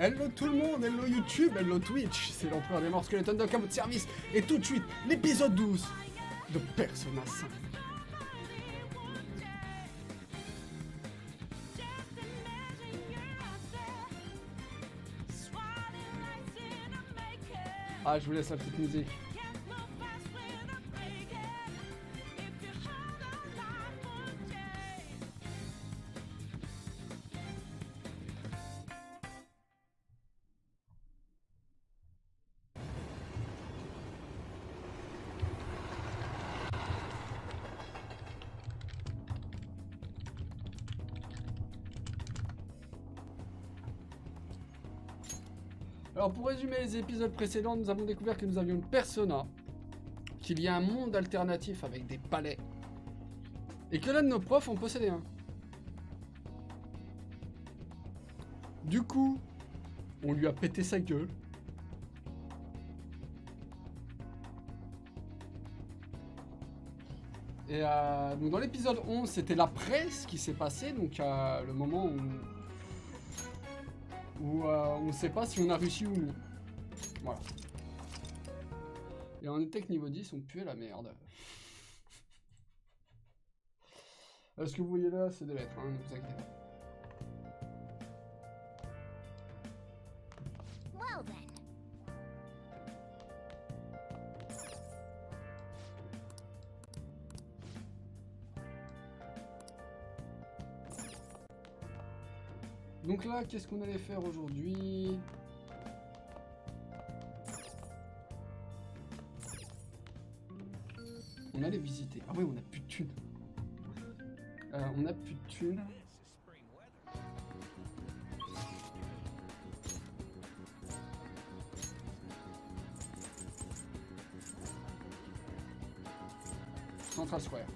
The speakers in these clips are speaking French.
Hello tout le monde, hello YouTube, hello Twitch, c'est l'empereur des morts Skeleton Dog à votre service, et tout de suite, l'épisode 12 de Persona 5. Ah, je vous laisse la petite musique. Alors pour résumer les épisodes précédents, nous avons découvert que nous avions une persona, qu'il y a un monde alternatif avec des palais, et que l'un de nos profs en possédait un. Du coup, on lui a pété sa gueule. Et donc dans l'épisode 11, c'était la presse qui s'est passé, donc le moment où on ne sait pas si on a réussi ou non. Voilà. Et on était que niveau 10, on puait la merde. Ce que vous voyez là, c'est des lettres, hein, ne vous inquiétez pas. Well then. Donc là, qu'est-ce qu'on allait faire aujourd'hui? On allait visiter. Ah oui, on a plus de thunes. On a plus de thunes. Central Square.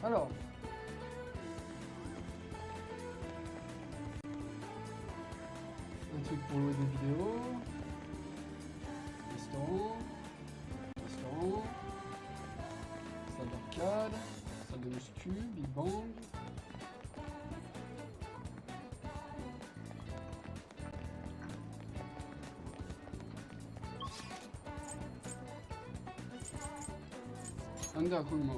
Alors, un truc pour louer des vidéos, restaurant, salle d'arcade, salle de muscu, Big Bang. Underground Mall.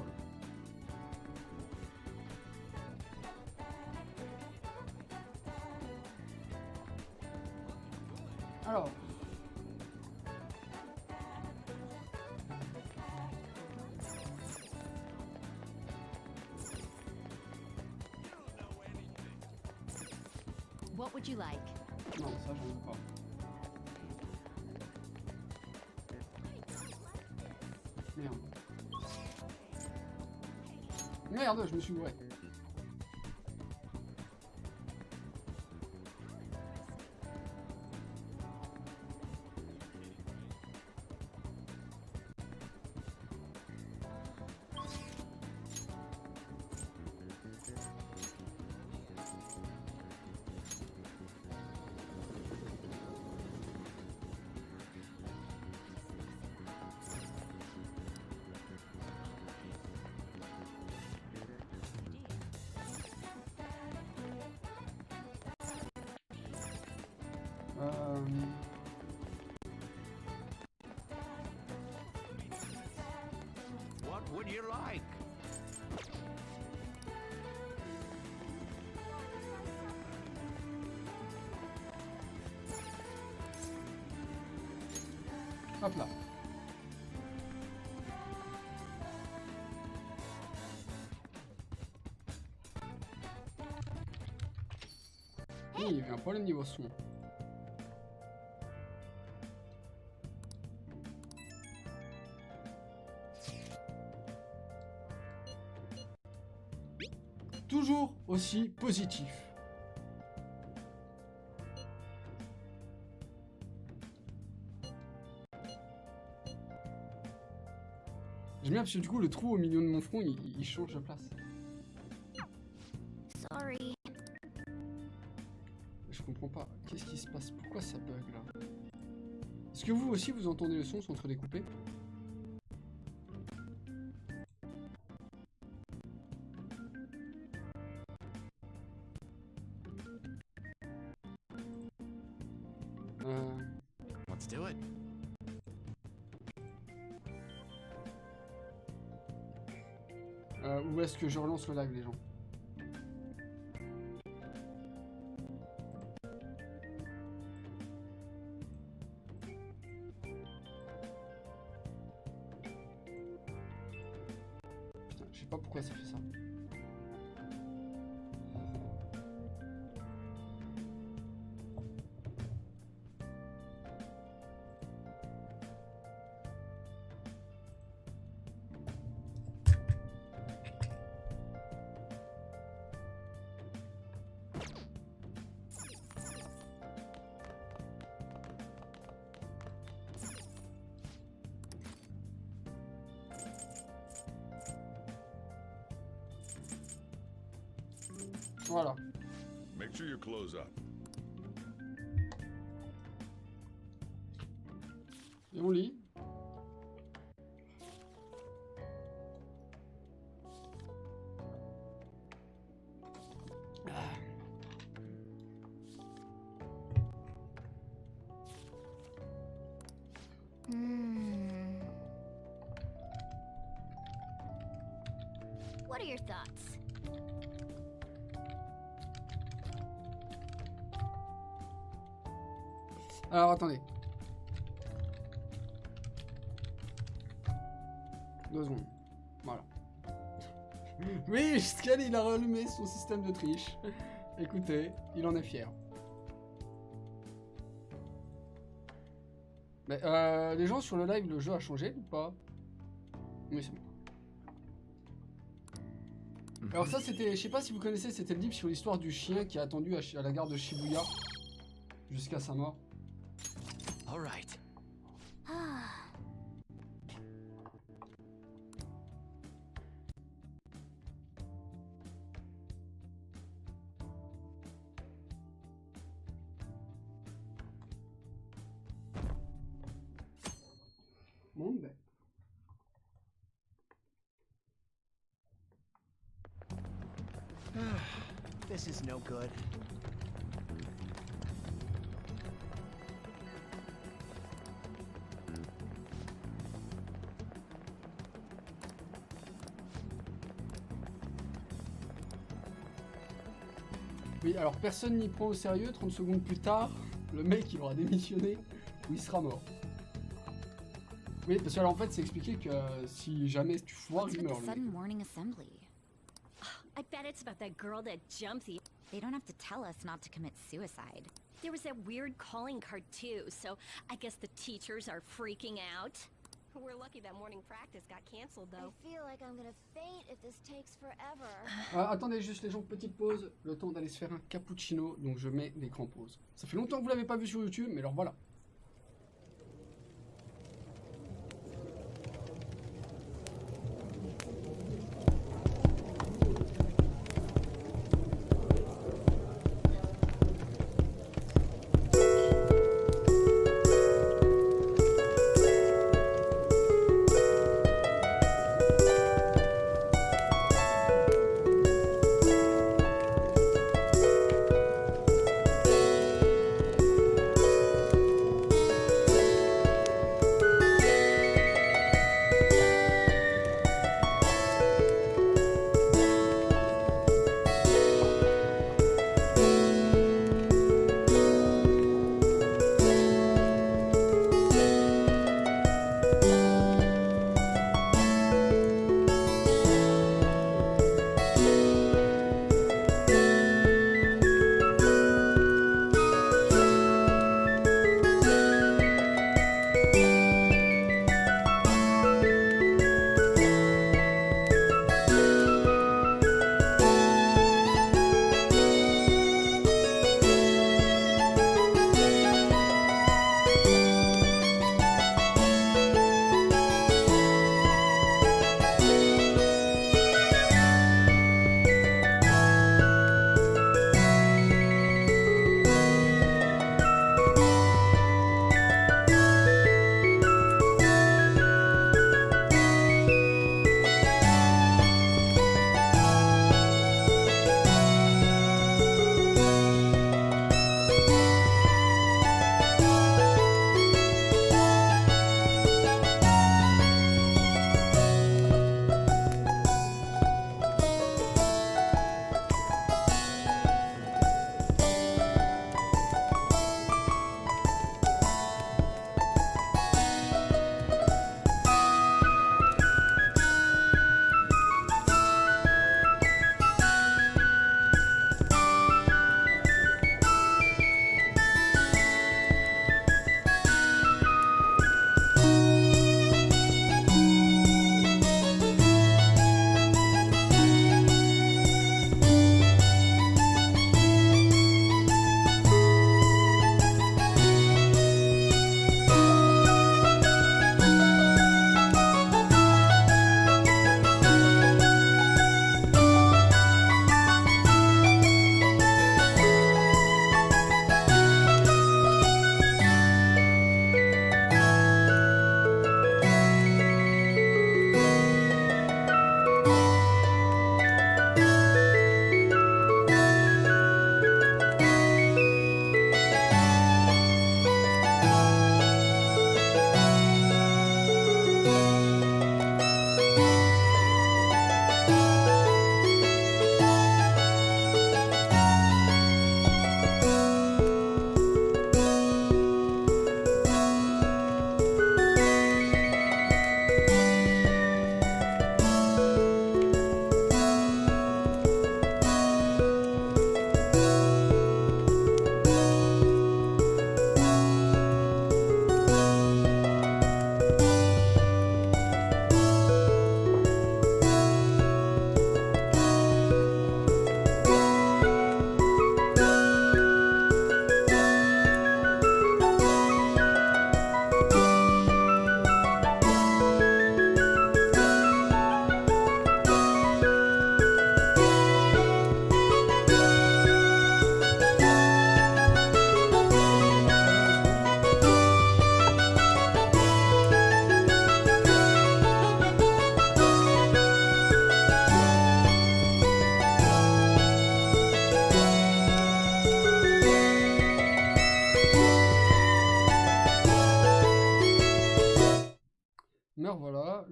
Alors, What would you like? non, ça j'en veux pas. Merde. Merde, je me suis gouré. What would you like? Hop là. Oui, il y a eu un problème niveau son. Toujours aussi positif. J'aime bien parce que du coup le trou au milieu de mon front il change de place. Sorry. je comprends pas. Qu'est-ce qui se passe? Pourquoi ça bug là? Est-ce que vous aussi vous entendez le son sans découpé? Let's do it. Ou est-ce que je relance le live, les gens? Putain, je sais pas pourquoi ça fait ça. Voilà. Make sure you close up. Et on lit. What are your thoughts? Alors attendez. 2 secondes. Voilà. Oui, Scal il a rallumé son système de triche. Écoutez, il en est fier. Mais les gens sur le live, le jeu a changé ou pas? Oui, c'est bon. Alors ça c'était, je sais pas si vous connaissez, c'était le livre sur l'histoire du chien qui a attendu à la gare de Shibuya jusqu'à sa mort. All right. Bon, ben. This is no good. Oui, alors personne n'y prend au sérieux, 30 secondes plus tard, le mec il aura démissionné ou il sera mort. Oui, parce que alors en fait c'est expliqué que si jamais tu foires, What's il with meurt the le mec. sudden morning assembly? I bet it's about that girl that jumped the. They don't have to tell us not to commit suicide. There was that weird calling card too, so I guess the teachers are freaking out. We're lucky that morning practice got canceled though. I feel like I'm gonna faint if this takes forever. Attendez juste les gens, petite pause, le temps d'aller se faire un cappuccino, donc je mets l'écran pause. Ça fait longtemps que vous l'avez pas vu sur YouTube, mais alors voilà.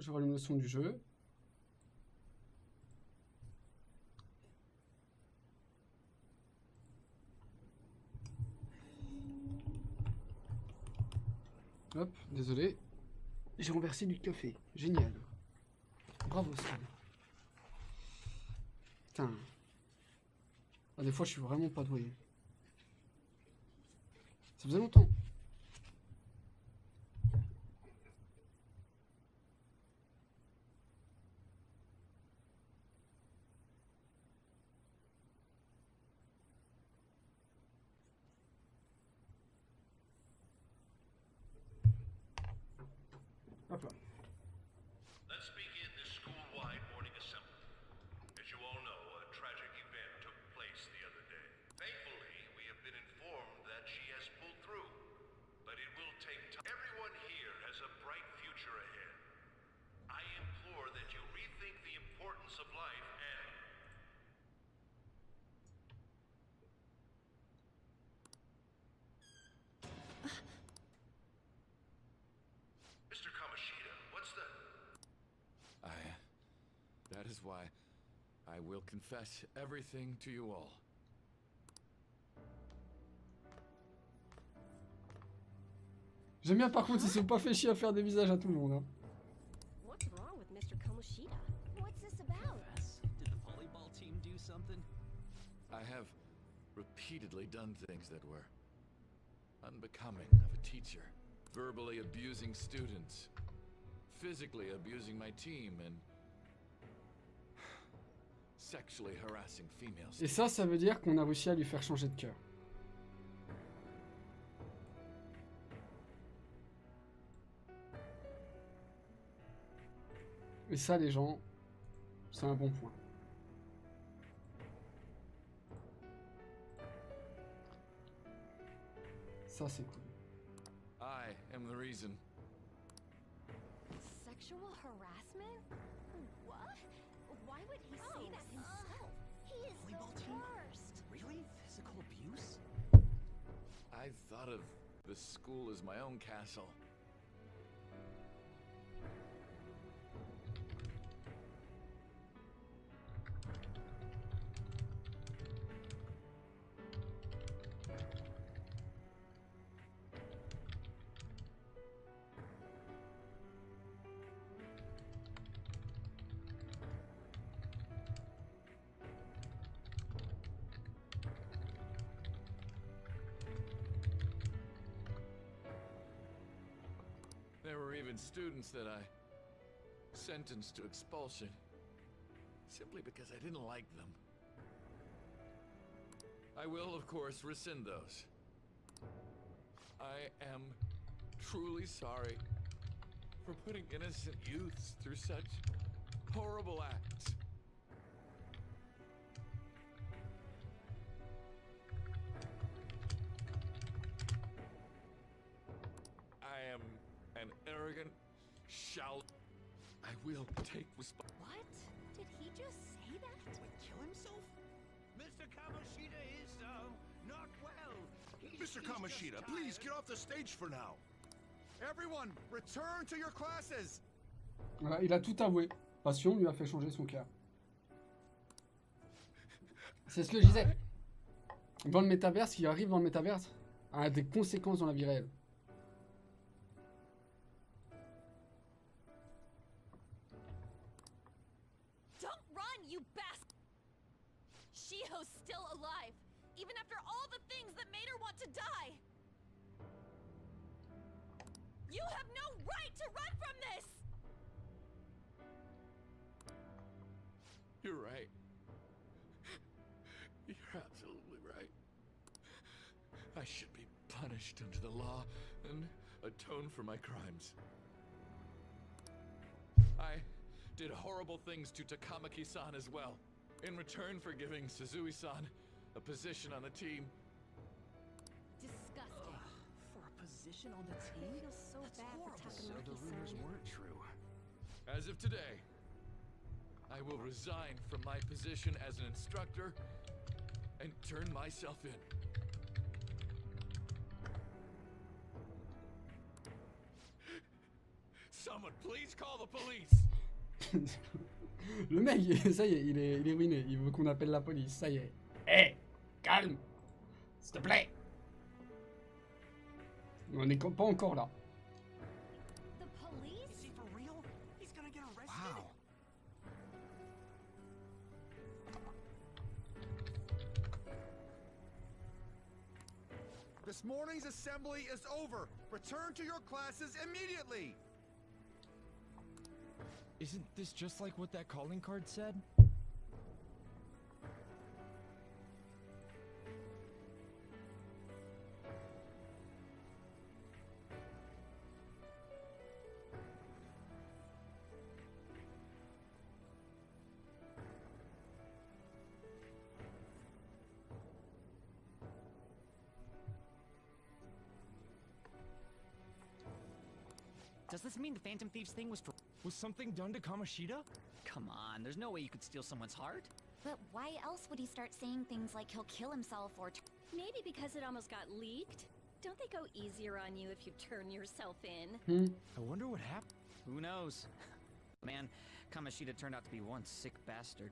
je rallume le son du jeu. Hop, désolé. J'ai renversé du café. Génial. Bravo, Sam. Putain. Ah, des fois, je suis vraiment pas doué. Ça faisait longtemps. Hop là. Let's begin this school-wide morning assembly. As you all know, a tragic event took place the other day. Thankfully, we have been informed that she has pulled through, but it will take time. Everyone here has a bright future ahead. I implore that you rethink the importance of life and... Mr. Kamoshida, what's the... That is why I will confess everything to you all. J'aime bien par contre, ils se sont pas fait chier à faire des visages à tout le monde. Hein. What's wrong with Mr. Kamoshida? What's this about? Did the volleyball team do something? I have repeatedly done things that were unbecoming of a teacher. Verbally abusing students, physically abusing my team, and sexually harassing females. Et ça veut dire qu'on a réussi à lui faire changer de cœur. Et ça, les gens, c'est un bon point. Ça, c'est cool. I am the reason. Sexual harassment? What? Why would he say that himself? He is the Volleyball team? worst. Really? Physical abuse? I thought of the school as my own castle. There were even students that I sentenced to expulsion simply because I didn't like them. I will, of course, rescind those. I am truly sorry for putting innocent youths through such horrible acts. I am an arrogant shall. I will take responsibility. What? Did he just say that? Wait, kill himself? Mr. Kamoshida is, not well. Mr. Kamoshida, please get off the stage for now. Everyone, return to your classes! Voilà, il a tout avoué. Passion lui a fait changer son cœur. C'est ce que je disais. Dans le métaverse, ce qui arrive dans le métaverse a des conséquences dans la vie réelle. Don't run, you bastard! Shiho's still alive, even after all the things that made her want to die! You have no right to run from this! You're right. You're absolutely right. I should be punished under the law and atone for my crimes. I did horrible things to Takamaki-san as well, in return for giving Suzui-san a position on the team. Disgusting. For a position on the I team? feel so That's bad horrible. for So the rumors Takamaki-san. weren't true. As of today, I will resign from my position as an instructor and turn myself in. Someone Please call the police. Le mec, ça y est, il est ruiné. Il veut qu'on appelle la police. Ça y est. Hé, calme, s'il te plaît. On n'est pas encore là. The police? Is he for real? He's gonna get arrested? Wow. This morning's assembly is over. Return to your classes immediately. Isn't this just like what that calling card said? Does this mean the Phantom Thieves thing was for... Was something done to Kamoshida? Come on, there's no way you could steal someone's heart. But why else would he start saying things like he'll kill himself or Maybe because it almost got leaked. Don't they go easier on you if you turn yourself in? I wonder what happened. Who knows? Man, Kamoshida turned out to be one sick bastard.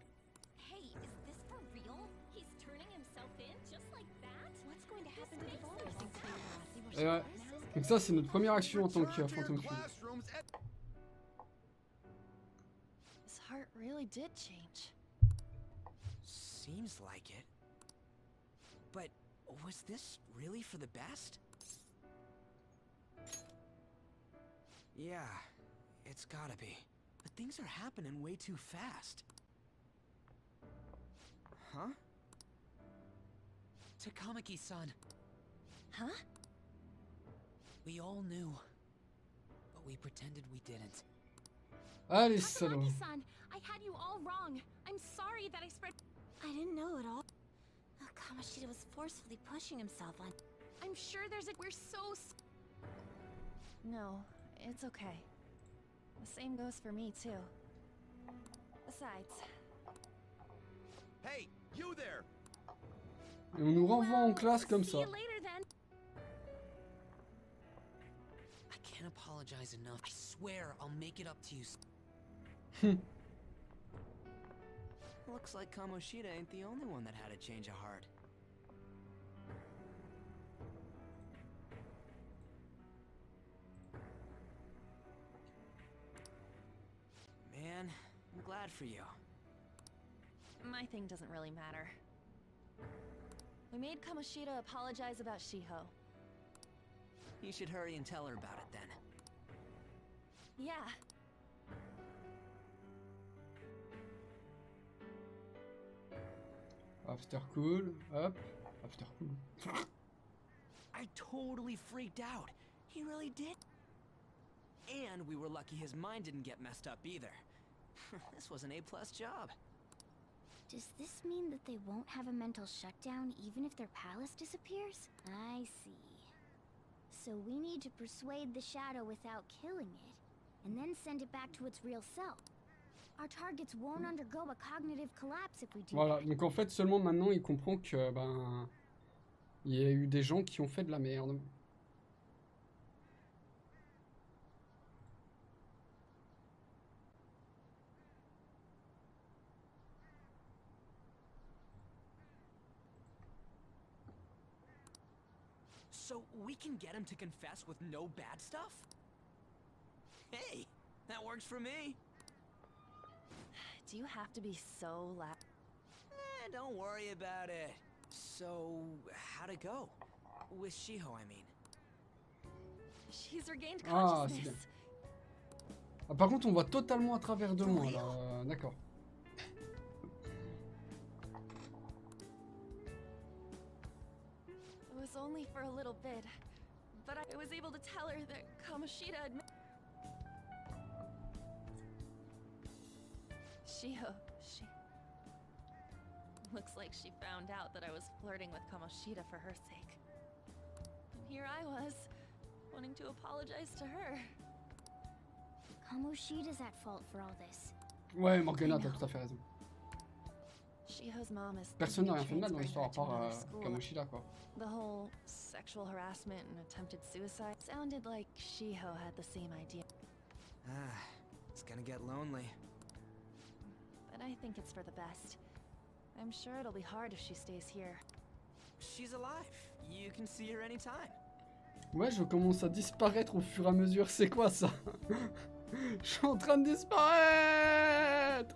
Hey, is this for real? He's turning himself in just like that? What's going to happen to the boys? Et ouais. Donc ça, c'est notre première action en tant que Return to your fantôme fille. classrooms and His heart really did change. Seems like it. But was this really for the best? Yeah, it's gotta be. But things are happening way too fast. Huh? Takamaki-san. Huh? We all knew. But we pretended we didn't. Allez, salaud. Takamaki-san, I had you all wrong. I'm sorry that I spread... I didn't know at all. Kamoshida was forcefully pushing himself on. I'm sure there's a... We're so... No, it's okay. The same goes for me, too. Besides... Hey, you there! Et on nous renvoie en classe comme See ça. you later, then. I can't apologize enough. I swear I'll make it up to you. Looks like Kamoshida ain't the only one that had a change of heart. Man, I'm glad for you. My thing doesn't really matter. We made Kamoshida apologize about Shiho. You should hurry and tell her about it then. Yeah. After cool, hop, after cool. I totally freaked out. He really did. And we were lucky his mind didn't get messed up either. This was an A+ job. Does this mean that they won't have a mental shutdown even if their palace disappears? I see. So we need to persuade the shadow without killing it, and then send it back to its real self. Our targets won't undergo a cognitive collapse if we do Voilà, that. donc en fait, seulement maintenant, il comprend que, ben... Il y a eu des gens qui ont fait de la merde. So we can get him to confess with no bad stuff? Hey, that works for me. Do you have to be so loud? Don't worry about it. So, how'd it go? With Shiho, I mean. She's regained Ah, c'est bien. consciousness. Ah, par contre, on voit totalement à travers de moi, là. D'accord. It was only for a little bit, but I was able to tell her that Kamoshida had... Shiho, she... Looks like she found out that I was flirting with Kamoshida for her sake. And here I was, wanting to apologize to her. Kamoshida's at fault for all this. Ouais, Morgana, t'as tout à fait raison. Shiho's mom is... Personne n'a rien fait de mal dans l'histoire à transferred part to another school. Kamoshida, quoi. The whole sexual harassment and attempted suicide sounded like Shiho had the same idea. It's gonna get lonely. But I think it's for the best. I'm sure it'll be hard if she stays here. She's alive. You can see her anytime. Ouais, je commence à disparaître au fur et à mesure. C'est quoi ça? Je suis en train de disparaître.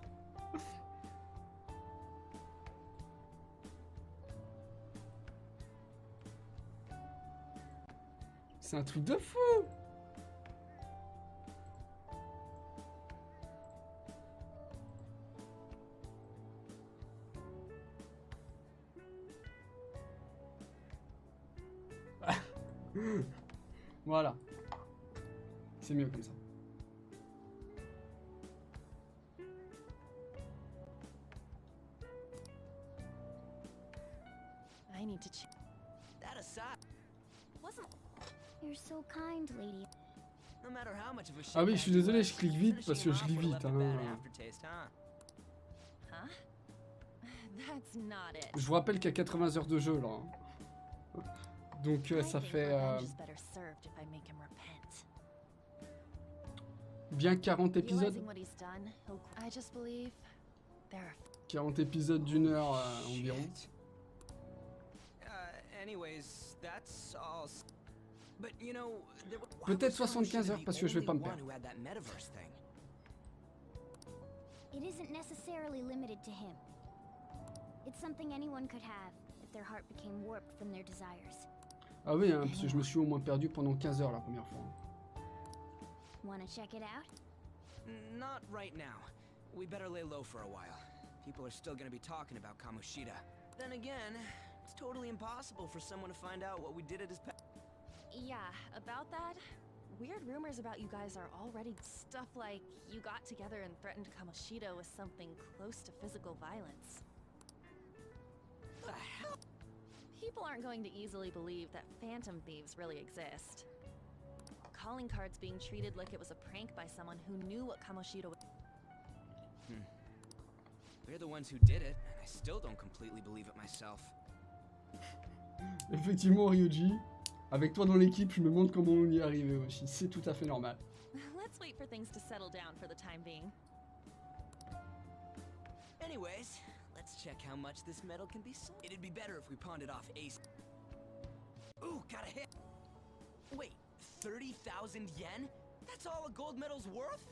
C'est un truc de fou. Voilà. C'est mieux comme ça. I need to That aside, wasn't You're so kind, lady. no matter how much of a Ah oui, shitbag je suis you désolé, were, je clique vite parce que je finishing lis him off vite. would've left a bad Hein. aftertaste, huh? Huh? That's not it. Je vous rappelle qu'il y a 80 heures de jeu là. Hein. Donc I ça think fait revenge is better served if I make him repent. bien 40 épisodes. Realizing what he's done, I just believe there are 40 épisodes d'une heure environ. Shit. Anyways, that's all. But you know, Peut-être 75 heures parce que je vais pas me perdre. It isn't necessarily limited to him. It's something anyone could have if their heart became warped from their desires. Ah oui, hein, parce que je me suis au moins perdu pendant 15 heures la première fois. Wanna check it out? Not right now. We better lay low for a while. People are still gonna be talking about Kamoshida. Then again, it's totally impossible for someone to find out what we did at his past. Yeah, about that, weird rumors about you guys are already stuff like you got together and threatened Kamoshida with something close to physical violence. The hell? People aren't going to easily believe that phantom thieves really exist. Calling cards being treated like it was a prank by someone who knew what Kamoshida was. We're the ones who did it, and I still don't completely believe it myself. Effectivement, Ryuji, avec toi dans l'équipe, je me demande comment on y est arrivé aussi. C'est tout à fait normal. Let's wait for things to settle down for the time being. Anyways, let's check how much this metal can be sold. It'd be better if we pawned it off Ace. Ooh, got a hit. Wait, 30,000 yen? That's all a gold medal's worth?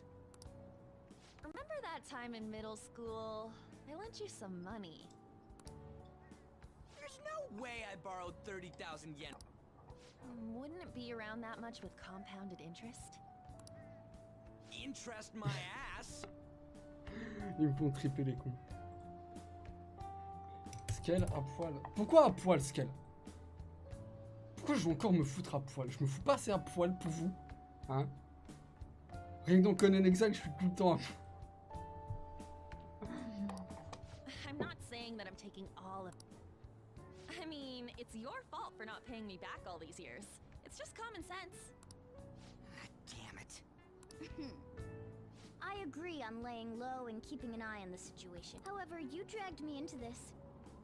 Remember that time in middle school? I lent you some money. There's no way I borrowed 30,000 yen. Wouldn't it be around that much with compounded interest? Interest my ass. Ils me font triper les cons. Skell à poil. Pourquoi à poil, Skell? Pourquoi je vais encore me foutre à poil? Je me fous pas assez à poil pour vous. Hein? Rien que dans Conan Exile, je suis tout le temps à poil. I'm not saying that I'm taking all of. I mean, it's your fault for not paying me back all these years. It's just common sense. Damn it. I agree on laying low and keeping an eye on the situation. However, you dragged me into this.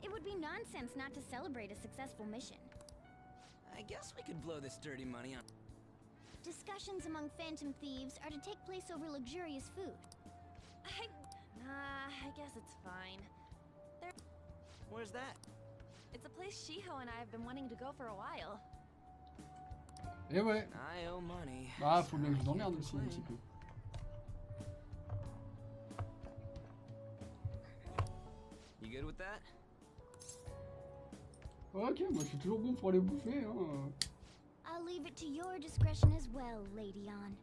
It would be nonsense not to celebrate a successful mission. I guess we could blow this dirty money on. Discussions among phantom thieves are to take place over luxurious food. I guess it's fine. Where's that? It's a place Shiho and I have been wanting to go for a while. Et ouais. I owe money. Bah, faut bien que je vous emmerde aussi un petit peu. You good with that? Ok, moi je suis toujours bon pour aller bouffer. Hein. I'll leave it to your discretion as well, Lady Ann.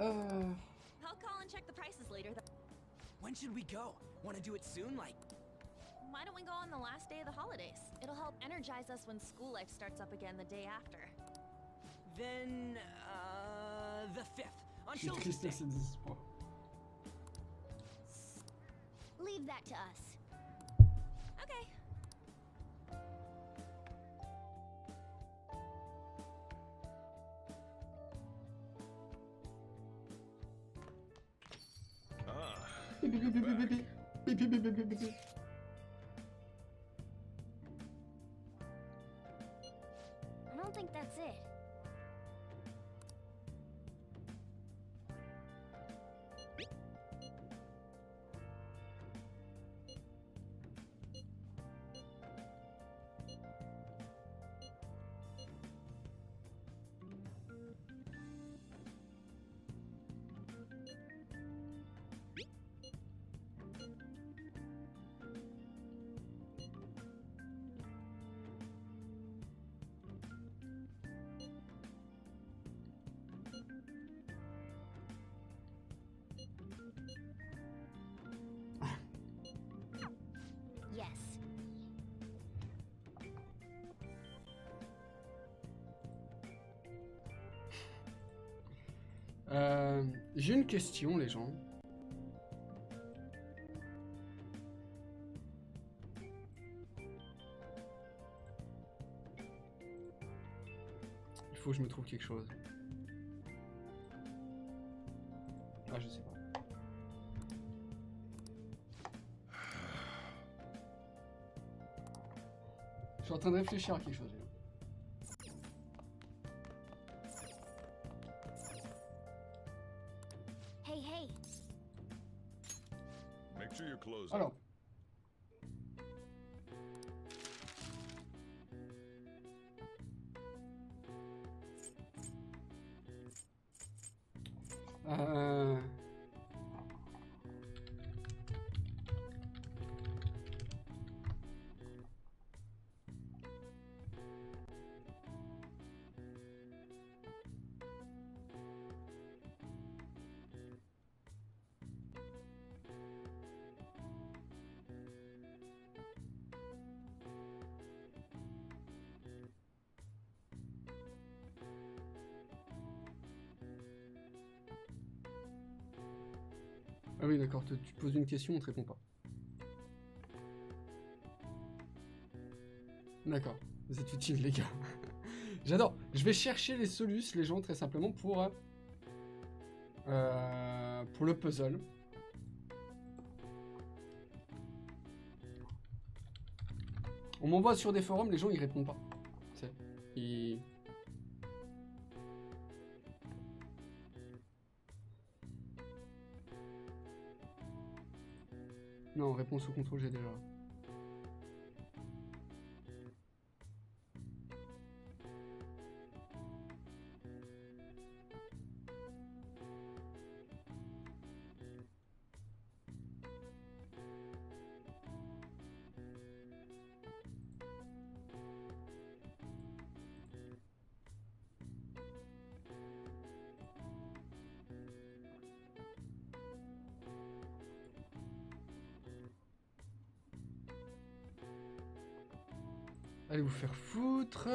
I'll call and check the prices later. When should we go? Want to do it soon? Like, Why don't we go on the last day of the holidays? It'll help energize us when school life starts up again the day after. then, the 5th. On Je suis Children's triste Day. à ce désespoir. Leave that to us. Okay. Pipi, pipi, pipi, pipi. Pipi, pipi, pipi, pipi. I don't think that's it. J'ai une question, les gens. Il faut que je me trouve quelque chose. Ah, je sais pas. Je suis en train de réfléchir à quelque chose. Hey, hey. Make sure you're closing. Alors. Ah oui, d'accord, tu te poses une question, on te répond pas. D'accord, vous êtes utiles, les gars. J'adore. Je vais chercher les solutions, les gens, très simplement, pour le puzzle. On m'envoie sur des forums, les gens, ils répondent pas. Ils... Non, réponse au contrôle, j'ai déjà. Allez vous faire foutre.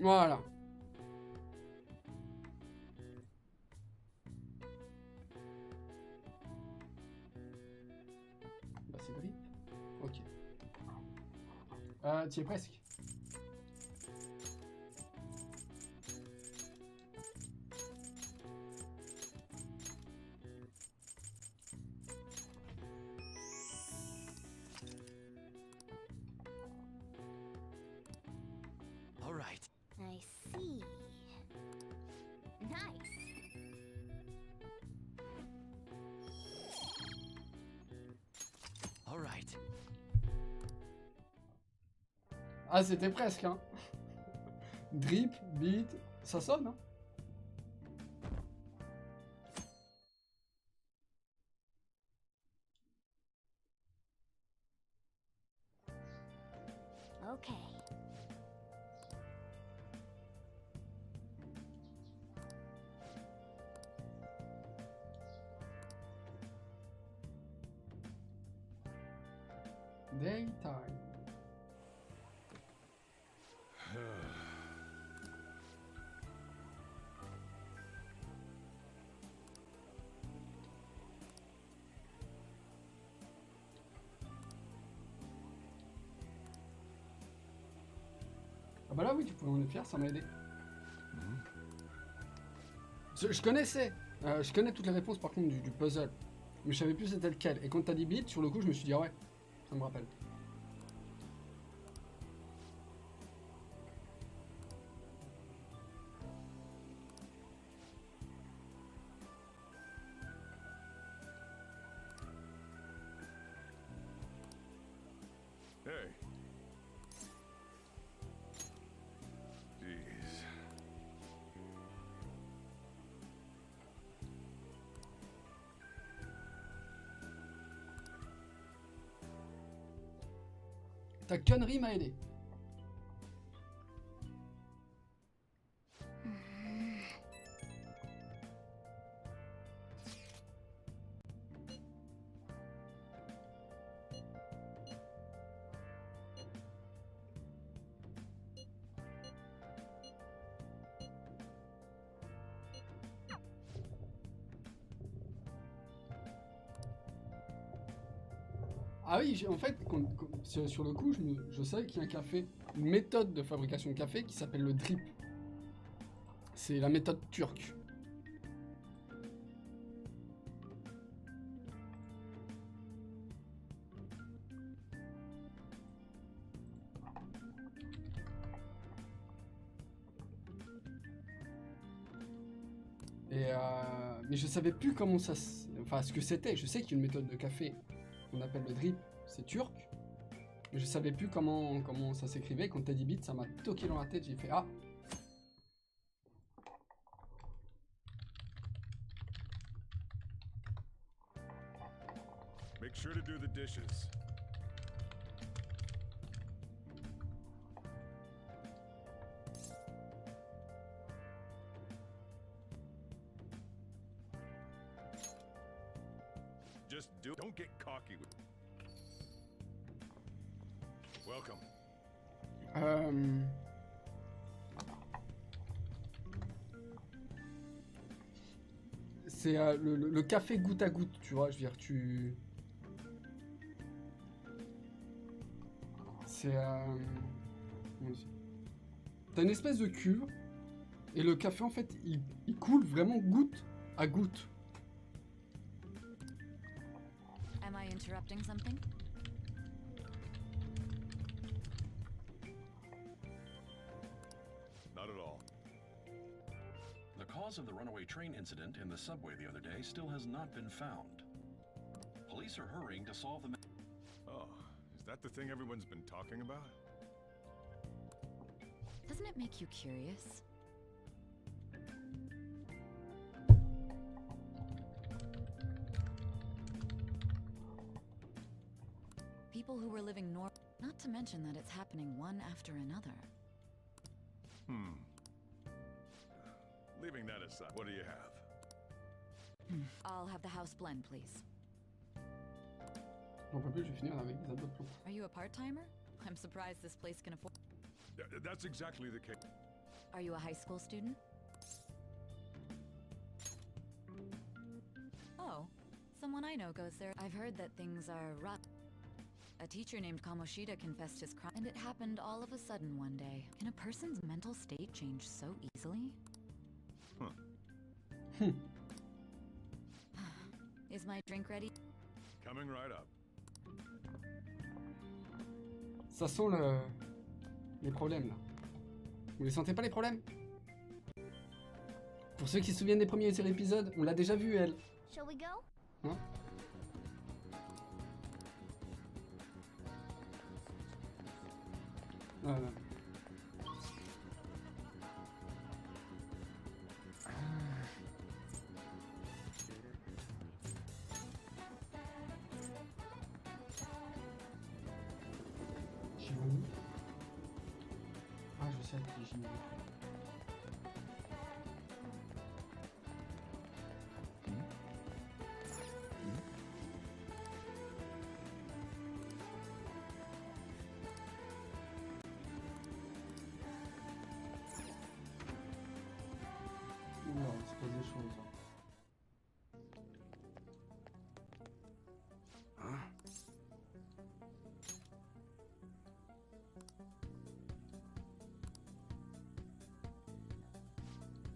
Voilà. Bah c'est grip. Ok. Tu y es presque. All right. I see. Nice. All right. Ah, c'était presque, hein. Drip, beat, ça sonne, hein. Okay. Daytime. Ah bah là oui, tu pouvais en être fier, ça m'a aidé. Je connaissais, je connais toutes les réponses par contre du puzzle, mais je savais plus c'était lequel. Et quand t'as dit beat, sur le coup je me suis dit ah ouais, ça me rappelle. Hey. Jeez. Ta connerie m'a aidé. Ah oui, en fait, sur le coup, je savais qu'il y a un café, une méthode de fabrication de café qui s'appelle le drip. C'est la méthode turque. Mais je savais plus comment ça... Enfin, ce que c'était. Je sais qu'il y a une méthode de café qu'on appelle le drip. C'est turc. Mais je savais plus comment ça s'écrivait. Quand t'as dit bit, ça m'a toqué dans la tête. J'ai fait ah. Make sure to do the dishes. Just don't get cocky with. Welcome. C'est le café goutte à goutte, tu vois, je veux dire, c'est... T'as une espèce de cuve, et le café, en fait, il coule vraiment goutte à goutte. Am I interrupting something? Not at all. The cause of the runaway train incident in the subway the other day still has not been found. Police are hurrying to solve the... Oh, is that the thing everyone's been talking about? Doesn't it make you curious? People who were living north, not to mention that it's happening one after another. Leaving that aside, what do you have? I'll have the house blend, please. J'en peux plus, je vais finir avec des abdos de plomb. Are you a part-timer? I'm surprised this place can afford... That's exactly the case. Are you a high school student? Oh, someone I know goes there. I've heard that things are rough. A teacher named Kamoshida confessed his crime, and it happened all of a sudden one day. Can a person's mental state change so easily? Is my drink ready? Coming right up. Ça sent les problèmes, là. Vous les sentez pas, les problèmes? Pour ceux qui se souviennent des premiers épisodes, on l'a déjà vu, elle. Shall we go? Hein? Voilà. J'imagine. Ah, je sais à qui j'imagine. Non, il se passe des choses.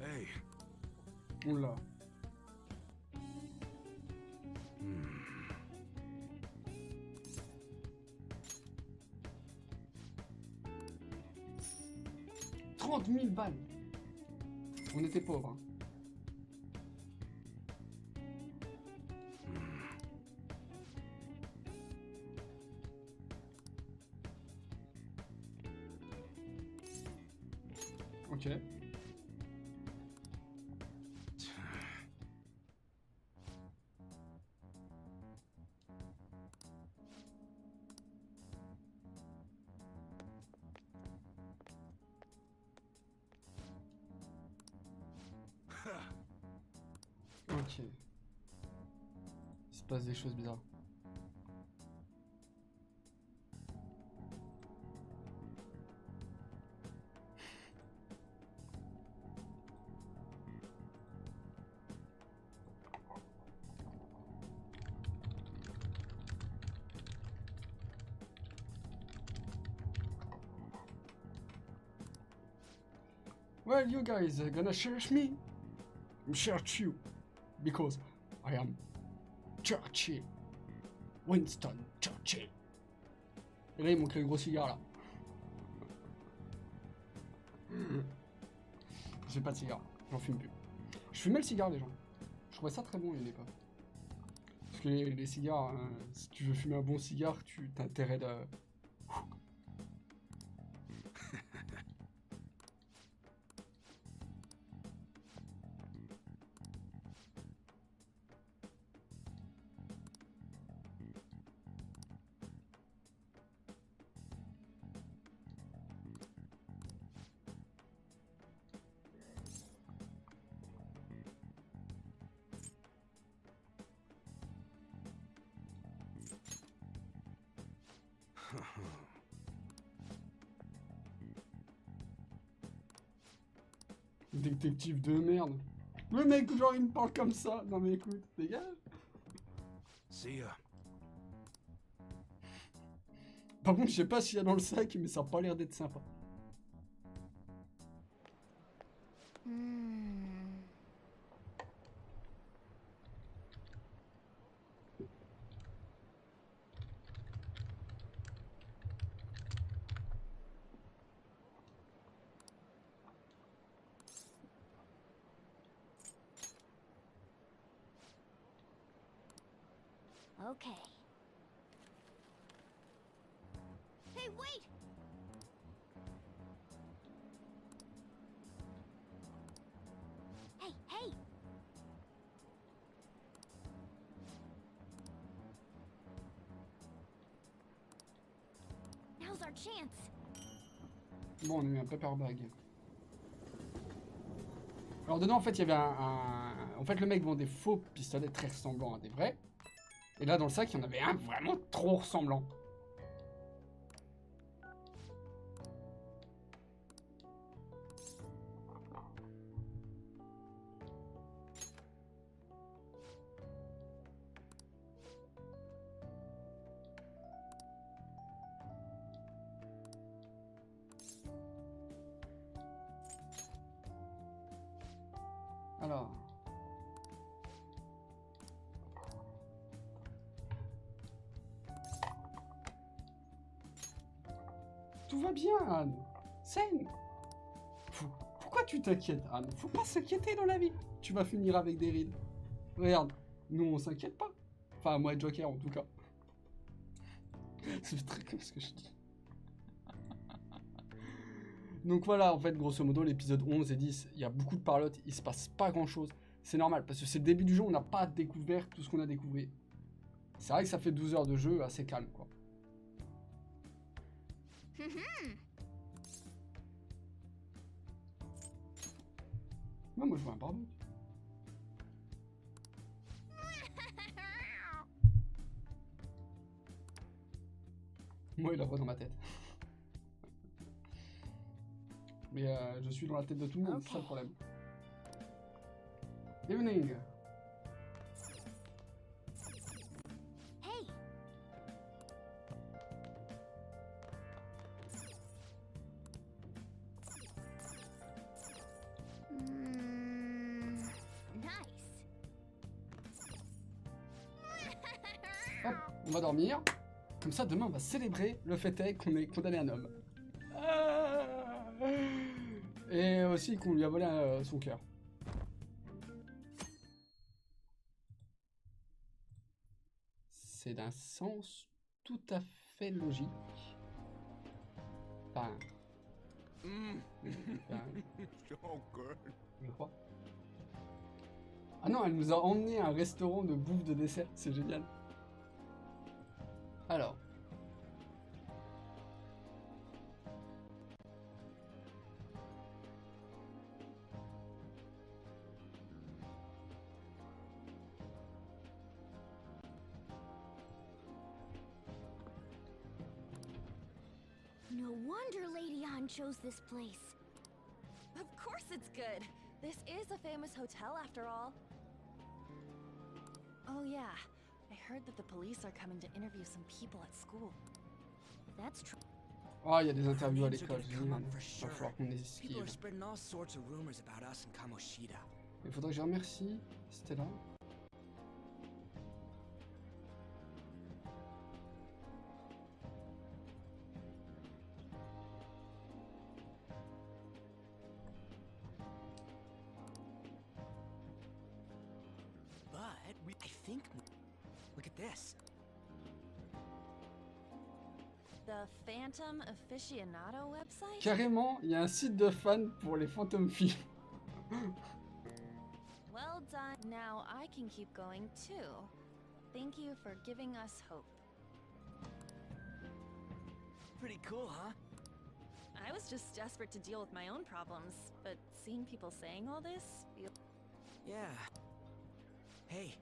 Hey. Oula. « 30 000 balles. On était pauvres. Hein. Ok. Ok. Il se passe des choses bizarres. Well, you guys are gonna search me? Search you. Because I am Churchill. Winston Churchill. Et là, ils m'ont créé le gros cigare, là. J'ai pas de cigare. J'en fume plus. Je fumais le cigare, les gens. Je trouvais ça très bon à une époque. Parce que les cigares, si tu veux fumer un bon cigare, tu as intérêt de... Détective de merde. Le mec, genre, il me parle comme ça. Non mais écoute, dégage. See ya. Par contre, je sais pas s'il y a dans le sac, mais ça a pas l'air d'être sympa. Okay. Hey, wait! Hey, hey! Now's our chance. Bon, on a eu un paper bag. Alors dedans, en fait, il y avait En fait, le mec vend des faux pistolets très ressemblants à des vrais. Et là, dans le sac, il y en avait un vraiment trop ressemblant. Alors... Tout va bien, Anne. Scène. Pourquoi tu t'inquiètes, Anne? Faut pas s'inquiéter dans la vie. Tu vas finir avec des rides. Regarde, nous on s'inquiète pas. Enfin, moi et Joker en tout cas. C'est très comme ce que je dis. Donc voilà, en fait, grosso modo, l'épisode 11 et 10, il y a beaucoup de parlotte, il se passe pas grand chose. C'est normal, parce que c'est le début du jeu, on n'a pas découvert tout ce qu'on a découvert. C'est vrai que ça fait 12 heures de jeu assez calme, quoi. Non, moi je vois un barbecue. Moi il la voit dans ma tête. Mais je suis dans la tête de tout le monde, c'est ça le problème. Evening. Hey. Nice. Hop, on va dormir. Comme ça, demain, on va célébrer le fait est qu'on est condamné un homme. Et aussi qu'on lui a volé son cœur. C'est d'un sens tout à fait logique. Enfin... je crois. Ah non, elle nous a emmené à un restaurant de bouffe de dessert. C'est génial. Alors... No wonder Lady Anne chose this place. Of course it's good. This is a famous hotel after all. Oh yeah, I heard that the police are coming to interview some people at school. If that's true. Oh, il y a des interviews à Names are l'école, gonna come génial. up for Va sure. falloir qu'on les People esquive. are spreading all sorts of rumors about us and Kamoshida. Il faudrait que je remercie Stella. But I think. Look at this. The Phantom Aficionado website? Carrément, il y a un site de fans pour les Phantom Films. Well done. Now I can keep going too. Thank you for giving us hope. Pretty cool, huh? I was just desperate to deal with my own problems, but seeing people saying all this feels... Yeah. Hey.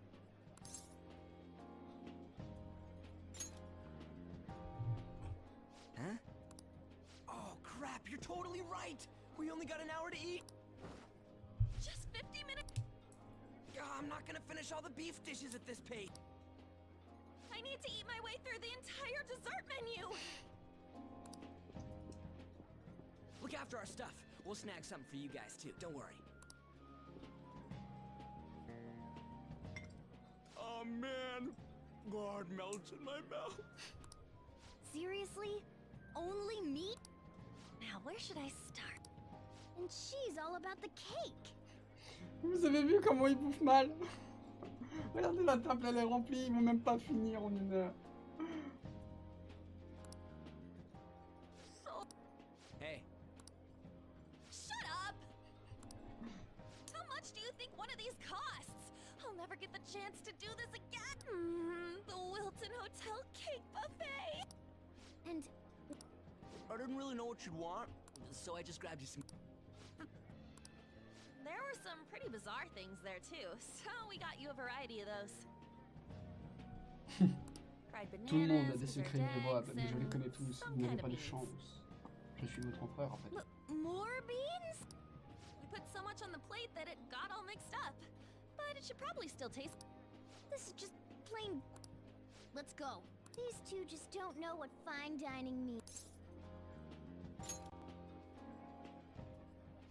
Huh? Oh, crap, you're totally right! We only got an hour to eat! Just 50 minutes! I'm not gonna finish all the beef dishes at this pace! I need to eat my way through the entire dessert menu! Look after our stuff. We'll snag something for you guys too, don't worry. Oh man, God melts in my mouth. Seriously? Only meat? Now where should I start? And she's all about the cake. Vous avez vu comment ils bouffent mal? Regardez, la table elle est remplie, ils vont même pas finir en 1 heure. Hey. Shut up! How much do you think one of these costs? I'll never get the chance to do this again! The Wilton Hotel Cake Buffet! And I didn't really know what you'd want, so I just grabbed you some. There were some pretty bizarre things there too, so we got you a variety of those. Fried Tout le monde a bananas, des secrets preserved miroirs, mais je les eggs, connais and tous, some vous n'avez kind pas of de beans. chance. Je suis votre frère en fait. More beans? We put so much on the plate that it got all mixed up. But it should probably still taste... this is just plain... Let's go. These two just don't know what fine dining means.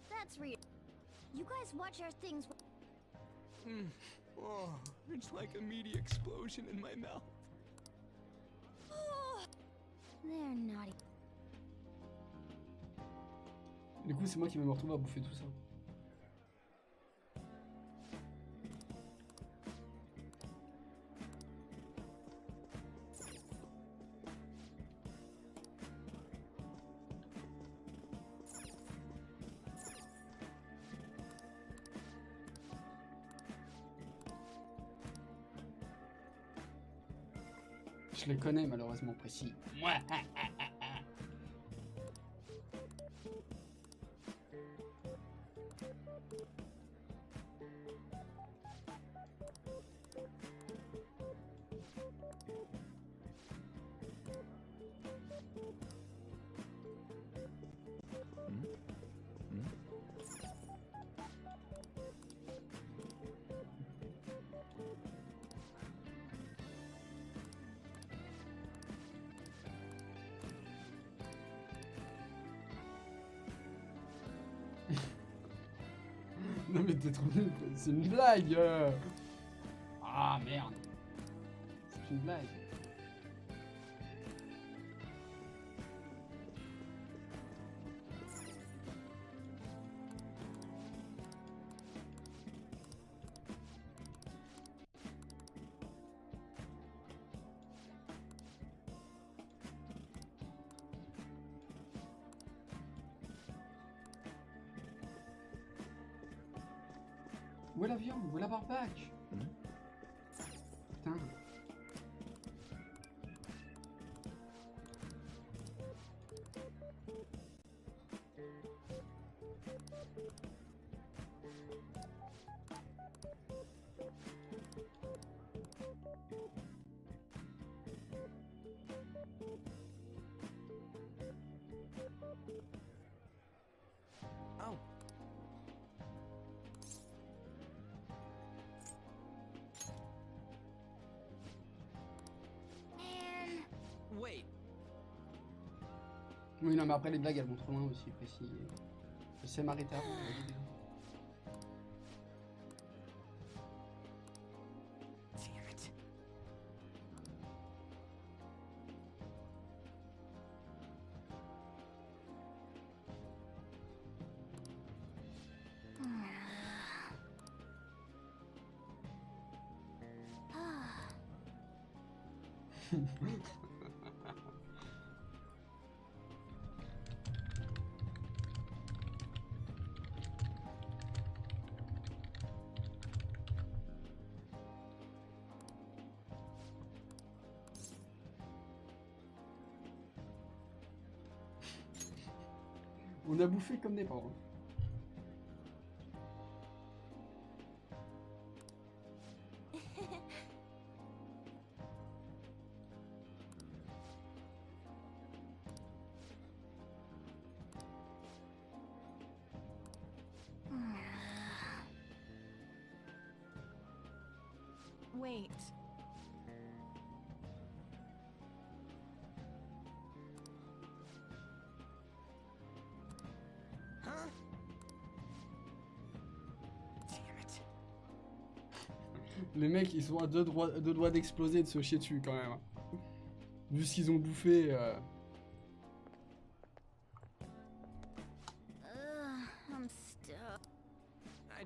That's real. You guys watch our things. Oh, it's like a meaty explosion in my mouth. They're naughty. Du coup, c'est moi qui vais me retrouver à bouffer tout ça. Je les connais malheureusement précis. Moi. Non mais t'es trop nul, c'est une blague. Ah merde. C'est une blague. Où est la viande? Où est la barbaque? Putain. Oh. Oui, non, mais après, les blagues, elles vont trop loin aussi, précis. Je sais m'arrêter avant. Damn it. On a bouffé comme des porcs. Wait. Huh? Damn it. Les mecs, ils sont à deux doigts d'exploser et de se chier dessus quand même. Vu ce qu'ils ont bouffé. I'm stuck.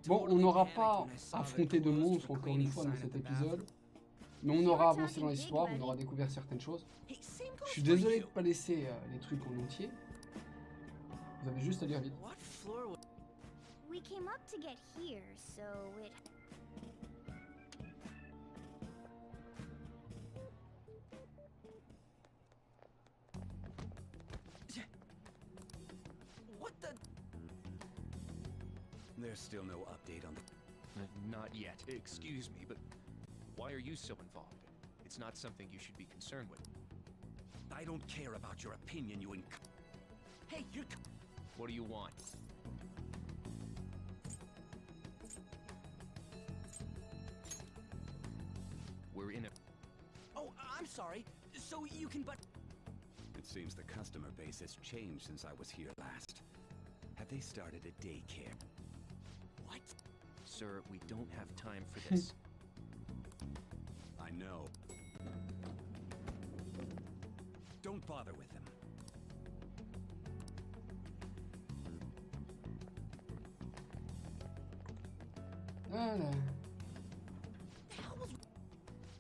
Bon, on n'aura pas affronté de monstres encore une fois dans cet épisode. Mais on aura avancé dans l'histoire, on aura découvert certaines choses. Je suis désolé de ne pas laisser les trucs en entier. Vous avez juste à lire vite. What floor was... We came up to get here, so it. What the... There's still no update on the... Not yet. Excuse me, but why are you so involved? It's not something you should be concerned with. I don't care about your opinion, you Hey, you're... What do you want? We're in a... Oh, I'm sorry. So you can but... It seems the customer base has changed since I was here last. Have they started a daycare? What? Sir, we don't have time for this. I know. Don't bother with them. Voilà.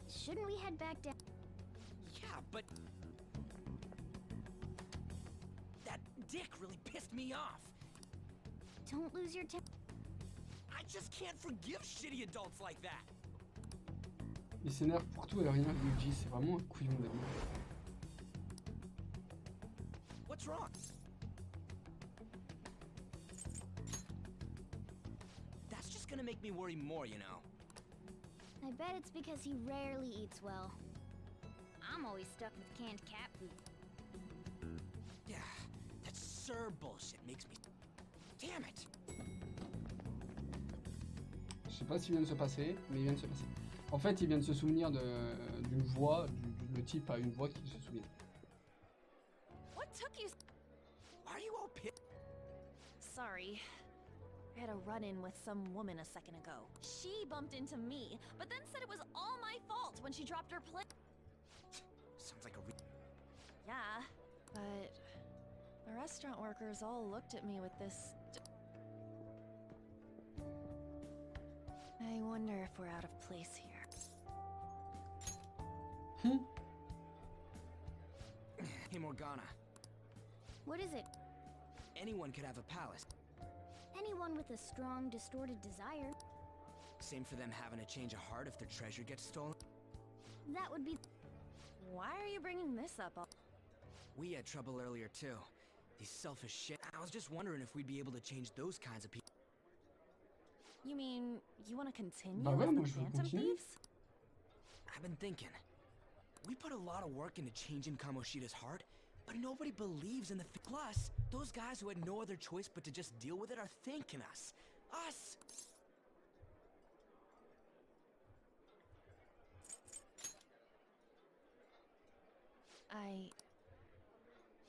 Shouldn't we head back down? Yeah, but... That dick really pissed me off. Don't lose your temper. I just can't forgive shitty adults like that. Il s'énerve pour tout et rien, Yuji, c'est vraiment un couillon d'amour. What's wrong? That's just gonna make me worry more, you know. I bet it's because he rarely eats well. I'm always stuck with canned cat food. Yeah, that sir bullshit makes me... Damn it! Je sais pas ce qui vient de se passer, mais il vient de se passer. En fait, il vient de se souvenir d'une voix, le type a une voix qu'il se souvient. What took you? Why are you all pissed? Sorry. I had a run-in with some woman a second ago. She bumped into me, but then said it was all my fault when she dropped her plate. Sounds like a Yeah, but the restaurant workers all looked at me with this... I wonder if we're out of place here. Hey, Morgana. What is it? Anyone could have a palace. Anyone with a strong, distorted desire. Same for them having a change of heart if their treasure gets stolen. That would be... Why are you bringing this up? We had trouble earlier, too. These selfish shit. I was just wondering if we'd be able to change those kinds of people. You mean, you want to continue Bah ouais, as moi the je veux Phantom continuer. Thieves? I've been thinking. We put a lot of work into changing Kamoshida's heart, but nobody believes in the... Plus, those guys who had no other choice but to just deal with it are thanking us. Us!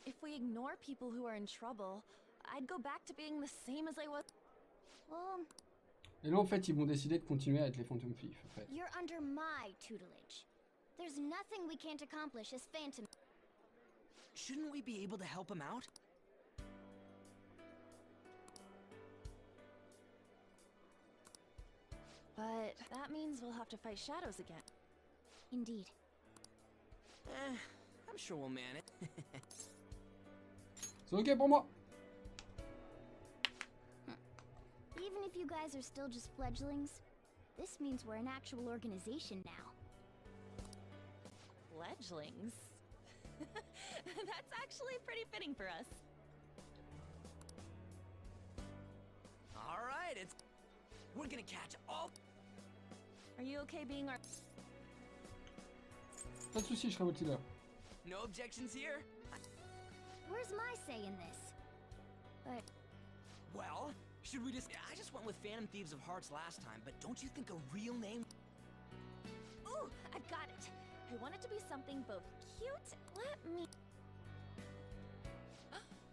If we ignore people who are in trouble, I'd go back to being the same as I was. Well, Et là, en fait, ils vont décider de continuer à être les Phantom Thief, en fait. you're under my tutelage. There's nothing we can't accomplish as Phantom. Shouldn't we be able to help him out? But that means we'll have to fight shadows again. Indeed. I'm sure we'll manage. C'est ok pour moi. Even if you guys are still just fledglings, this means we're an actual organization now. Fledglings? That's actually pretty fitting for us. Alright, we're gonna catch all... Are you okay being our... Pas de soucis, je serai votre leader. No objections here? Where's my say in this? But... Well, should we just... I just went with Phantom Thieves of Hearts last time, but don't you think a real name... Ooh, I've got it. I want it to be something both cute... Let me...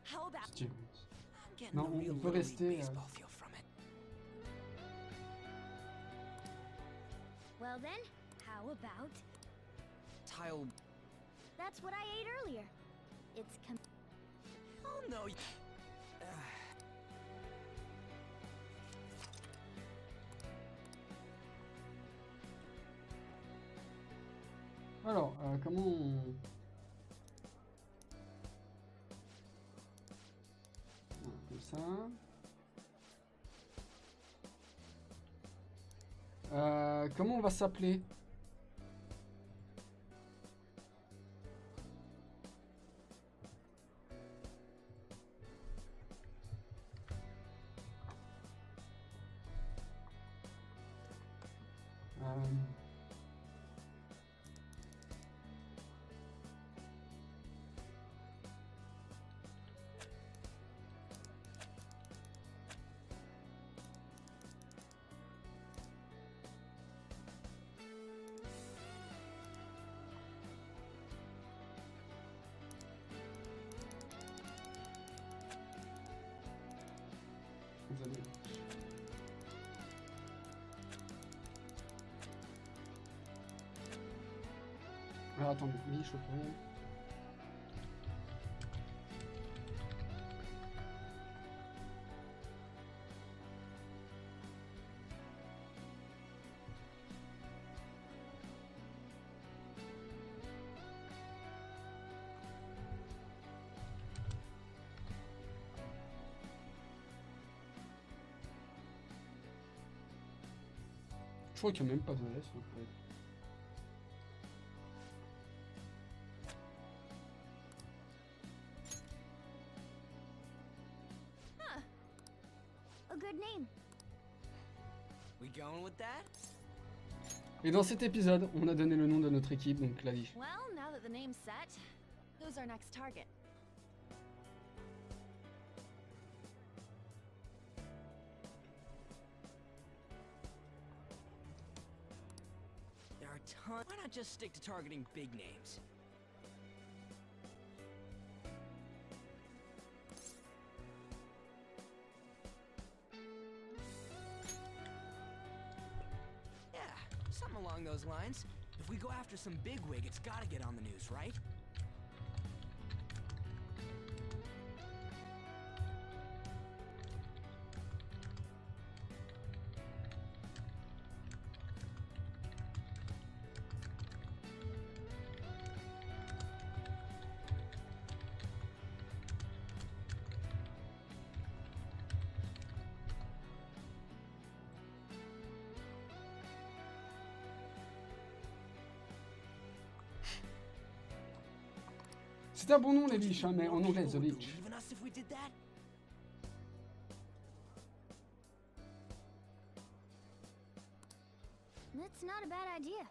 How about... Stevens. I'm getting Non, a real on peut Little League rester... baseball feel from it. Well then, how about... Tile... That's what I ate earlier. It's Oh no... Alors, comment on... Voilà, comme ça. Comment on va s'appeler? Désolé. Alors attendez, oui, je peux. Je crois qu'il n'y a même pas de S en fait. Huh. A good name. We going with that? Et dans cet épisode, on a donné le nom de notre équipe, donc Lady. Well, now that the name's set, who's our next target? There are tons... Why not just stick to targeting big names? Yeah, something along those lines. If we go after some bigwig, it's gotta get on the news, right? C'est un bon nom, les Lich, hein, mais en anglais, The Lich. Even us if we did that? That's not a bad idea.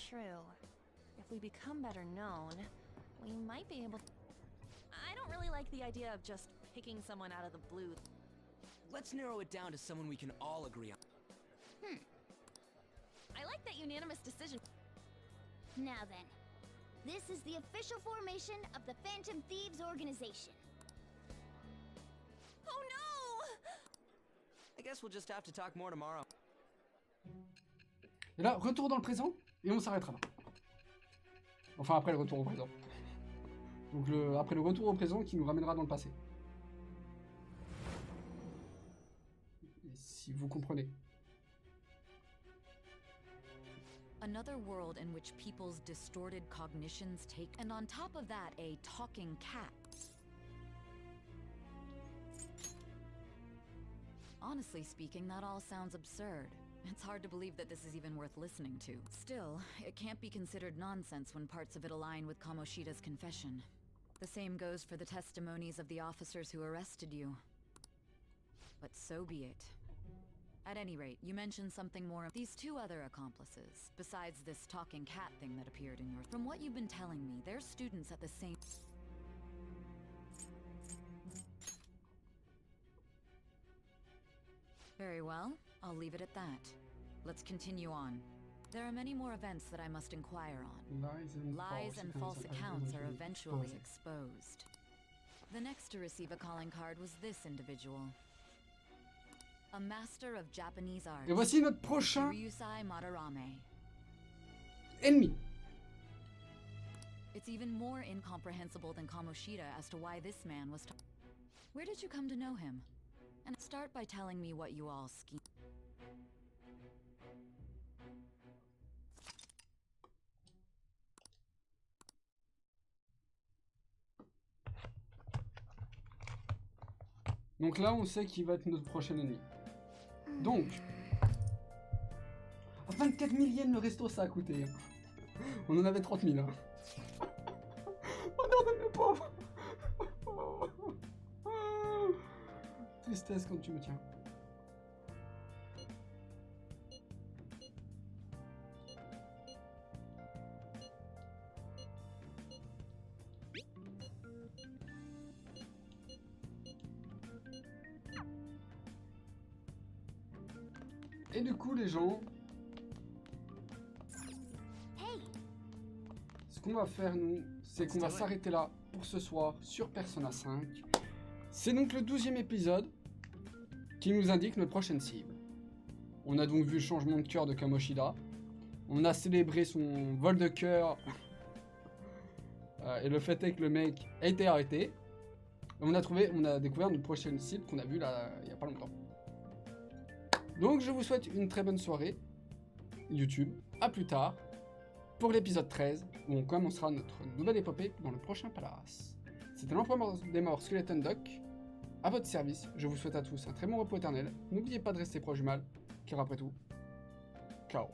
True. If we become better known, we might be able... I don't really like the idea of just picking someone out of the blue. Let's narrow it down to someone we can all agree on. I like that unanimous decision. Now then, This is the official formation of the Phantom Thieves organization. Oh no! I guess we'll just have to talk more tomorrow. Et là, retour dans le présent, et on s'arrêtera là. Enfin, après le retour au présent. Donc, après le retour au présent qui nous ramènera dans le passé. Et si vous comprenez. Another world in which people's distorted cognitions take... And on top of that, a talking cat. Honestly speaking, that all sounds absurd. It's hard to believe that this is even worth listening to. Still, it can't be considered nonsense when parts of it align with Kamoshida's confession. The same goes for the testimonies of the officers who arrested you. But so be it. At any rate, you mentioned something more. These two other accomplices, besides this talking cat thing that appeared in your... From what you've been telling me, they're students at the same... Very well, I'll leave it at that. Let's continue on. There are many more events that I must inquire on. Lies and false accounts are eventually exposed. The next to receive a calling card was this individual. A master of Japanese arts. Et voici notre prochain Ryusai Madarame. Ennemi. It's even more incomprehensible than Kamoshida as to why this man was... Where did you come to know him? And start by telling me what you all scheme. Donc là, on sait qui va être notre prochain ennemi. Donc, 24 000 yens le resto, ça a coûté. On en avait 30 000. Hein. Regardez mes pauvres. Tristesse quand tu me tiens. Et du coup, les gens, ce qu'on va faire, nous, c'est qu'on va s'arrêter là pour ce soir sur Persona 5. C'est donc le 12e épisode qui nous indique notre prochaine cible. On a donc vu le changement de cœur de Kamoshida. On a célébré son vol de cœur. Et le fait est que le mec a été arrêté. Et on a découvert notre prochaine cible qu'on a vue là, il n'y a pas longtemps. Donc je vous souhaite une très bonne soirée YouTube, à plus tard pour l'épisode 13 où on commencera notre nouvelle épopée dans le prochain palace. C'était l'Empereur des Morts Skeleton Doc, à votre service. Je vous souhaite à tous un très bon repos éternel. N'oubliez pas de rester proche du mal, car après tout, chaos.